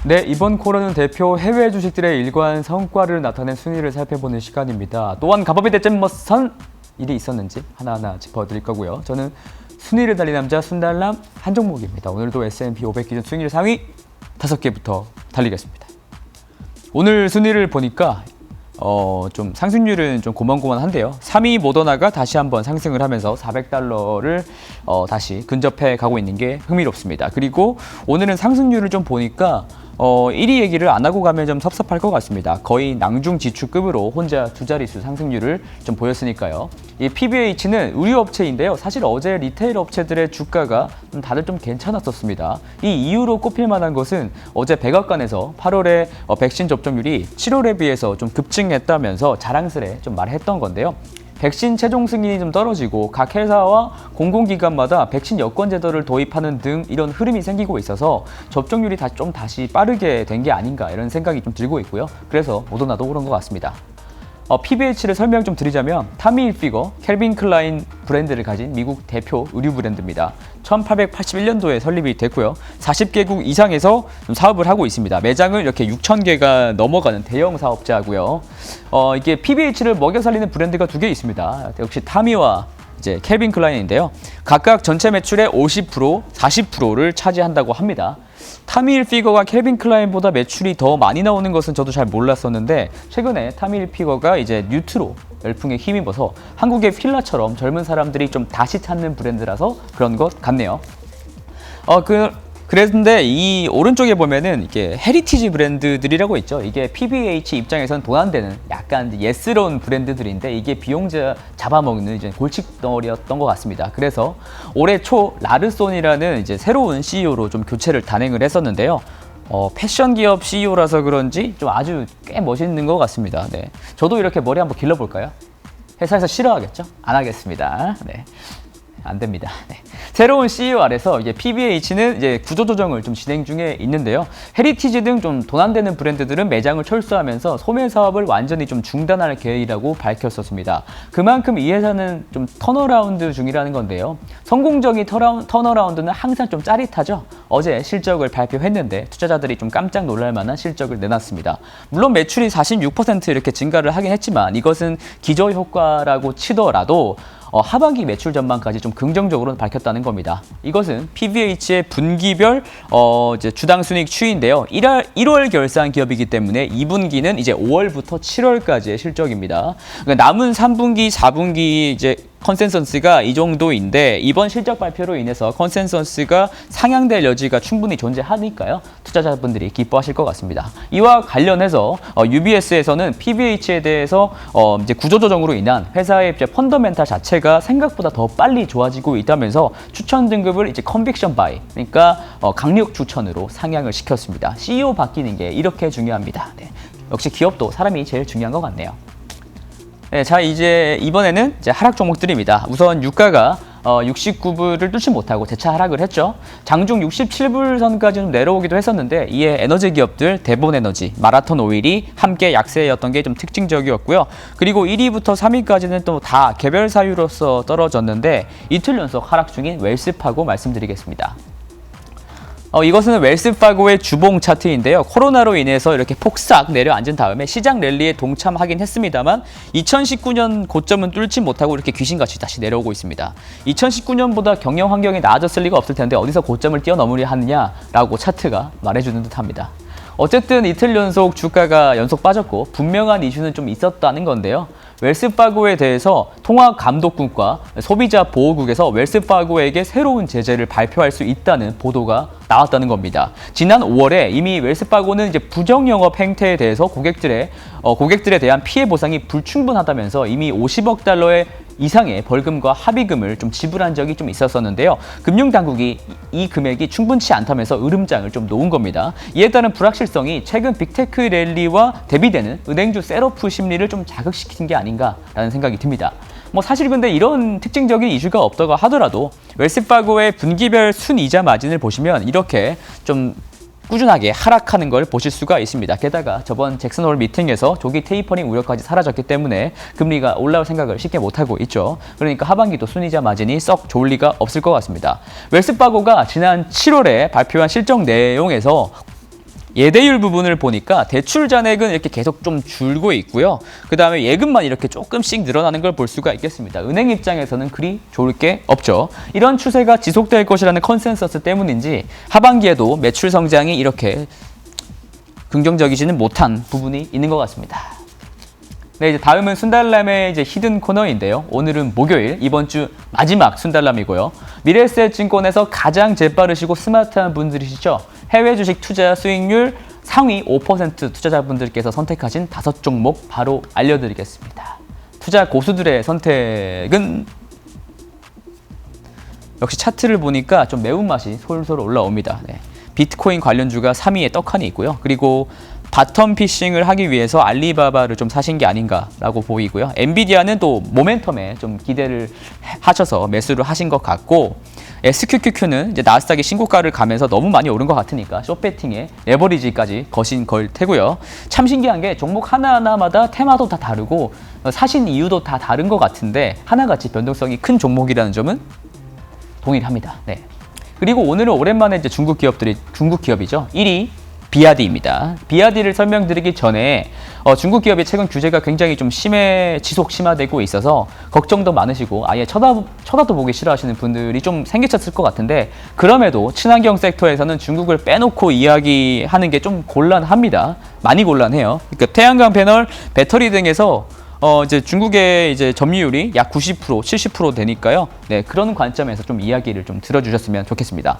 네, 이번 코너는 대표 해외 주식들의 일관 성과를 나타낸 순위를 살펴보는 시간입니다. 또한 가법이 대점 선 일이 있었는지 하나하나 짚어드릴 거고요. 저는 순위를 달린 남자 순달남 한종목입니다. 오늘도 S&P 500 기준 순위 상위 5개부터 달리겠습니다. 오늘 순위를 보니까 좀 상승률은 좀 고만고만한데요. 3위 모더나가 다시 한번 상승을 하면서 $400를 다시 근접해 가고 있는 게 흥미롭습니다. 그리고 오늘은 상승률을 좀 보니까 1위 얘기를 안 하고 가면 좀 섭섭할 것 같습니다. 거의 낭중지추급으로 혼자 두 자릿수 상승률을 좀 보였으니까요. 이 PBH는 의류업체인데요. 사실 어제 리테일 업체들의 주가가 다들 좀 괜찮았었습니다. 이 이유로 꼽힐 만한 것은 어제 백악관에서 8월에 백신 접종률이 7월에 비해서 좀 급증했다면서 자랑스레 좀 말했던 건데요. 백신 최종 승인이 좀 떨어지고 각 회사와 공공기관마다 백신 여권 제도를 도입하는 등 이런 흐름이 생기고 있어서 접종률이 다시 빠르게 된 게 아닌가 이런 생각이 좀 들고 있고요. 그래서 모더나도 그런 것 같습니다. PBH를 설명 좀 드리자면 타미 hilfiger, 캘빈 클라인 브랜드를 가진 미국 대표 의류 브랜드입니다. 1881년도에 설립이 됐고요. 40개국 이상에서 사업을 하고 있습니다. 매장을 이렇게 6,000개가 넘어가는 대형 사업자고요. 이게 PBH를 먹여 살리는 브랜드가 두 개 있습니다. 역시 타미와 이제 캘빈 클라인인데요. 각각 전체 매출의 50%, 40%를 차지한다고 합니다. 타미 hilfiger가 캘빈 클라인보다 매출이 더 많이 나오는 것은 저도 잘 몰랐었는데 최근에 타미 hilfiger가 이제 뉴트로 열풍에 힘입어서 한국의 필라처럼 젊은 사람들이 좀 다시 찾는 브랜드라서 그런 것 같네요. 그런데 이 오른쪽에 보면은 이게 헤리티지 브랜드들이라고 있죠. 이게 PBH 입장에선 돈 안 되는 약간 예스러운 브랜드들인데 이게 비용자 잡아먹는 이제 골칫덩어리였던 것 같습니다. 그래서 올해 초 라르손이라는 이제 새로운 CEO로 좀 교체를 단행을 했었는데요. 패션 기업 CEO라서 그런지 좀 아주 꽤 멋있는 것 같습니다. 네, 저도 이렇게 머리 한번 길러볼까요? 회사에서 싫어하겠죠? 안 하겠습니다. 네. 안 됩니다. 네. 새로운 CEO 아래서 이제 PBH는 이제 구조조정을 좀 진행 중에 있는데요. 헤리티지 등 좀 돈 안 되는 브랜드들은 매장을 철수하면서 소매 사업을 완전히 좀 중단할 계획이라고 밝혔었습니다. 그만큼 이 회사는 좀 턴어라운드 중이라는 건데요. 성공적인 턴어라운드는 항상 좀 짜릿하죠. 어제 실적을 발표했는데 투자자들이 좀 깜짝 놀랄 만한 실적을 내놨습니다. 물론 매출이 46% 이렇게 증가를 하긴 했지만 이것은 기저효과라고 치더라도 하반기 매출 전망까지 좀 긍정적으로 밝혔다는 겁니다. 이것은 PBH의 분기별 이제 주당 순이익 추이인데요. 1월 결산 기업이기 때문에 2분기는 이제 5월부터 7월까지의 실적입니다. 그러니까 남은 3분기, 4분기 이제 컨센서스가 이 정도인데 이번 실적 발표로 인해서 컨센서스가 상향될 여지가 충분히 존재하니까요. 투자자분들이 기뻐하실 것 같습니다. 이와 관련해서 UBS에서는 PBH에 대해서 이제 구조조정으로 인한 회사의 이제 펀더멘탈 자체가 생각보다 더 빨리 좋아지고 있다면서 추천 등급을 이제 컨빅션 바이, 그러니까 강력 추천으로 상향을 시켰습니다. CEO 바뀌는 게 이렇게 중요합니다. 네. 역시 기업도 사람이 제일 중요한 것 같네요. 네, 자 이제 이번에는 이제 하락 종목들입니다. 우선 유가가 69불을 뚫지 못하고 재차 하락을 했죠. 장중 67불 선까지 좀 내려오기도 했었는데 이에 에너지 기업들 대본에너지, 마라톤 오일이 함께 약세였던 게 좀 특징적이었고요. 그리고 1위부터 3위까지는 또 다 개별 사유로서 떨어졌는데 이틀 연속 하락 중인 웰스파고 말씀드리겠습니다. 이것은 웰스파고의 주봉 차트인데요. 코로나로 인해서 이렇게 폭삭 내려앉은 다음에 시장 랠리에 동참하긴 했습니다만 2019년 고점은 뚫지 못하고 이렇게 귀신같이 다시 내려오고 있습니다. 2019년보다 경영 환경이 나아졌을 리가 없을 텐데 어디서 고점을 뛰어넘으려 하느냐라고 차트가 말해주는 듯합니다. 어쨌든 이틀 연속 주가가 연속 빠졌고 분명한 이슈는 좀 있었다는 건데요. 웰스파고에 대해서 통화감독국과 소비자 보호국에서 웰스파고에게 새로운 제재를 발표할 수 있다는 보도가 나왔다는 겁니다. 지난 5월에 이미 웰스파고는 이제 부정영업 행태에 대해서 고객들에 대한 피해 보상이 불충분하다면서 이미 50억 달러의 이상의 벌금과 합의금을 좀 지불한 적이 좀 있었었는데요. 금융당국이 이 금액이 충분치 않다면서 으름장을 좀 놓은 겁니다. 이에 따른 불확실성이 최근 빅테크 랠리와 대비되는 은행주 셋오프 심리를 좀 자극시킨 게 아닌가라는 생각이 듭니다. 사실 근데 이런 특징적인 이슈가 없다고 하더라도 웰스파고의 분기별 순이자 마진을 보시면 이렇게 좀 꾸준하게 하락하는 걸 보실 수가 있습니다. 게다가 저번 잭슨홀 미팅에서 조기 테이퍼링 우려까지 사라졌기 때문에 금리가 올라올 생각을 쉽게 못하고 있죠. 그러니까 하반기도 순이자 마진이 썩 좋을 리가 없을 것 같습니다. 웰스파고가 지난 7월에 발표한 실적 내용에서 예대율 부분을 보니까 대출 잔액은 이렇게 계속 좀 줄고 있고요. 그 다음에 예금만 이렇게 조금씩 늘어나는 걸 볼 수가 있겠습니다. 은행 입장에서는 그리 좋을 게 없죠. 이런 추세가 지속될 것이라는 컨센서스 때문인지 하반기에도 매출 성장이 이렇게 긍정적이지는 못한 부분이 있는 것 같습니다. 네, 이제 다음은 순달람의 이제 히든 코너인데요. 오늘은 목요일, 이번 주 마지막 순달람이고요. 미래에셋증권에서 가장 재빠르시고 스마트한 분들이시죠. 해외 주식 투자 수익률 상위 5% 투자자분들께서 선택하신 5종목 바로 알려드리겠습니다. 투자 고수들의 선택은 역시 차트를 보니까 좀 매운맛이 솔솔 올라옵니다. 네. 비트코인 관련주가 3위에 떡하니 있고요. 그리고 바텀 피싱을 하기 위해서 알리바바를 좀 사신 게 아닌가라고 보이고요. 엔비디아는 또 모멘텀에 좀 기대를 하셔서 매수를 하신 것 같고, SQQQ는 이제 나스닥이 신고가를 가면서 너무 많이 오른 것 같으니까 숏배팅에 레버리지까지 거신 걸 테고요. 참 신기한 게 종목 하나하나마다 테마도 다 다르고 사신 이유도 다 다른 것 같은데 하나같이 변동성이 큰 종목이라는 점은 동일합니다. 네. 그리고 오늘은 오랜만에 이제 중국 기업이죠. 1위 비아디입니다. 비아디를 설명드리기 전에 중국 기업의 최근 규제가 굉장히 좀 지속 심화되고 있어서 걱정도 많으시고 아예 쳐다도 보기 싫어하시는 분들이 좀 생기셨을 것 같은데, 그럼에도 친환경 섹터에서는 중국을 빼놓고 이야기하는 게 좀 곤란합니다. 많이 곤란해요. 그러니까 태양광 패널, 배터리 등에서 이제 중국의 이제 점유율이 약 90%, 70% 되니까요. 네, 그런 관점에서 좀 이야기를 좀 들어주셨으면 좋겠습니다.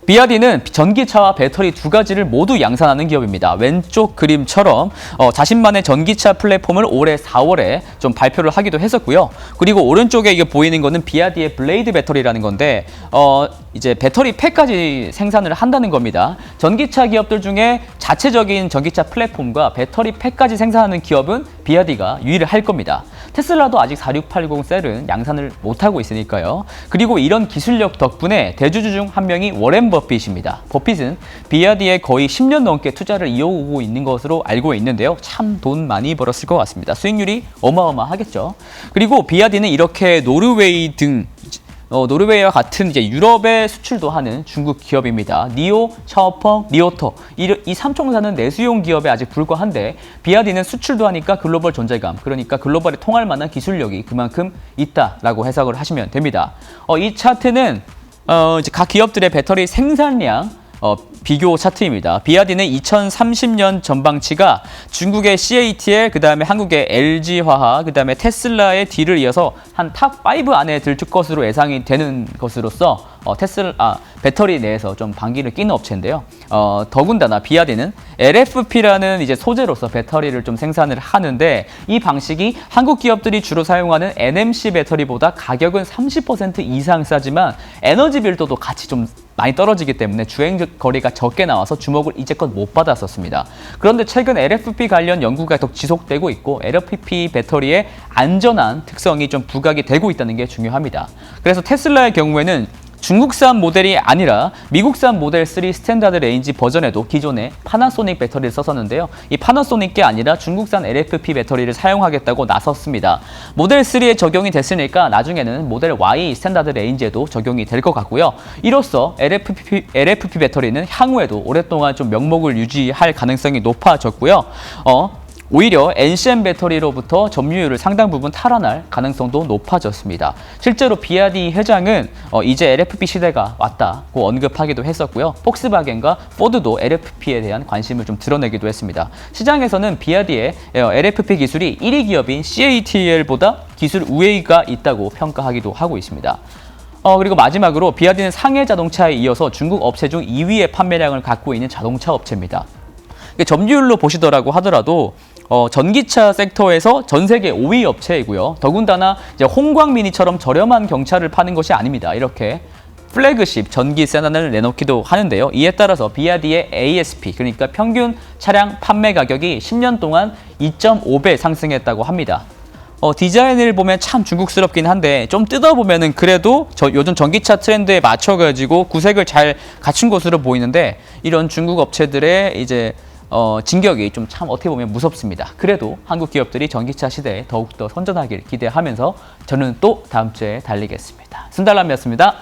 비아디는 전기차와 배터리 두 가지를 모두 양산하는 기업입니다. 왼쪽 그림처럼 자신만의 전기차 플랫폼을 올해 4월에 좀 발표를 하기도 했었고요. 그리고 오른쪽에 이게 보이는 거는 비아디의 블레이드 배터리라는 건데 이제 배터리 팩까지 생산을 한다는 겁니다. 전기차 기업들 중에 자체적인 전기차 플랫폼과 배터리 팩까지 생산하는 기업은 비아디가 유일할 겁니다. 테슬라도 아직 4680 셀은 양산을 못하고 있으니까요. 그리고 이런 기술력 덕분에 대주주 중 한 명이 워렌 버핏입니다. 버핏은 비아디에 거의 10년 넘게 투자를 이어오고 있는 것으로 알고 있는데요. 참 돈 많이 벌었을 것 같습니다. 수익률이 어마어마하겠죠. 그리고 비아디는 이렇게 노르웨이 등 노르웨이와 같은 이제 유럽에 수출도 하는 중국 기업입니다. 니오, 샤오펑, 리오터 이 3총사는 내수용 기업에 아직 불과한데 비아디는 수출도 하니까 글로벌 존재감, 그러니까 글로벌에 통할 만한 기술력이 그만큼 있다라고 해석을 하시면 됩니다. 이 차트는 이제 각 기업들의 배터리 생산량 비교 차트입니다. 비아디는 2030년 전방치가 중국의 CATL, 그 다음에 한국의 LG화학, 그 다음에 테슬라의 뒤를 이어서 한 탑5 안에 들 것으로 예상이 되는 것으로서 배터리 내에서 좀 반기를 끼는 업체인데요. 더군다나 비아디는 LFP라는 이제 소재로서 배터리를 좀 생산을 하는데, 이 방식이 한국 기업들이 주로 사용하는 NMC 배터리보다 가격은 30% 이상 싸지만 에너지 밀도도 같이 좀 많이 떨어지기 때문에 주행 거리가 적게 나와서 주목을 이제껏 못 받았었습니다. 그런데 최근 LFP 관련 연구가 계속 지속되고 있고 LFP 배터리의 안전한 특성이 좀 부각이 되고 있다는 게 중요합니다. 그래서 테슬라의 경우에는 중국산 모델이 아니라 미국산 모델 3 스탠다드 레인지 버전에도 기존의 파나소닉 배터리를 썼었는데요. 이 파나소닉이 아니라 중국산 LFP 배터리를 사용하겠다고 나섰습니다. 모델 3에 적용이 됐으니까 나중에는 모델 Y 스탠다드 레인지에도 적용이 될 것 같고요. 이로써 LFP 배터리는 향후에도 오랫동안 좀 명목을 유지할 가능성이 높아졌고요. 오히려 NCM 배터리로부터 점유율을 상당 부분 탈환할 가능성도 높아졌습니다. 실제로 비아디 회장은 이제 LFP 시대가 왔다고 언급하기도 했었고요. 폭스바겐과 포드도 LFP에 대한 관심을 좀 드러내기도 했습니다. 시장에서는 비아디의 LFP 기술이 1위 기업인 CATL보다 기술 우위가 있다고 평가하기도 하고 있습니다. 그리고 마지막으로 비아디는 상해 자동차에 이어서 중국 업체 중 2위의 판매량을 갖고 있는 자동차 업체입니다. 점유율로 보시더라고 하더라도 전기차 섹터에서 전 세계 5위 업체이고요. 더군다나 이제 홍광미니처럼 저렴한 경차를 파는 것이 아닙니다. 이렇게 플래그십 전기 세단을 내놓기도 하는데요. 이에 따라서 비아디의 ASP, 그러니까 평균 차량 판매 가격이 10년 동안 2.5배 상승했다고 합니다. 디자인을 보면 참 중국스럽긴 한데 좀 뜯어보면은 그래도 요즘 전기차 트렌드에 맞춰가지고 구색을 잘 갖춘 것으로 보이는데, 이런 중국 업체들의 이제 진격이 좀 참 어떻게 보면 무섭습니다. 그래도 한국 기업들이 전기차 시대에 더욱더 선전하길 기대하면서 저는 또 다음 주에 달리겠습니다. 순달람이었습니다.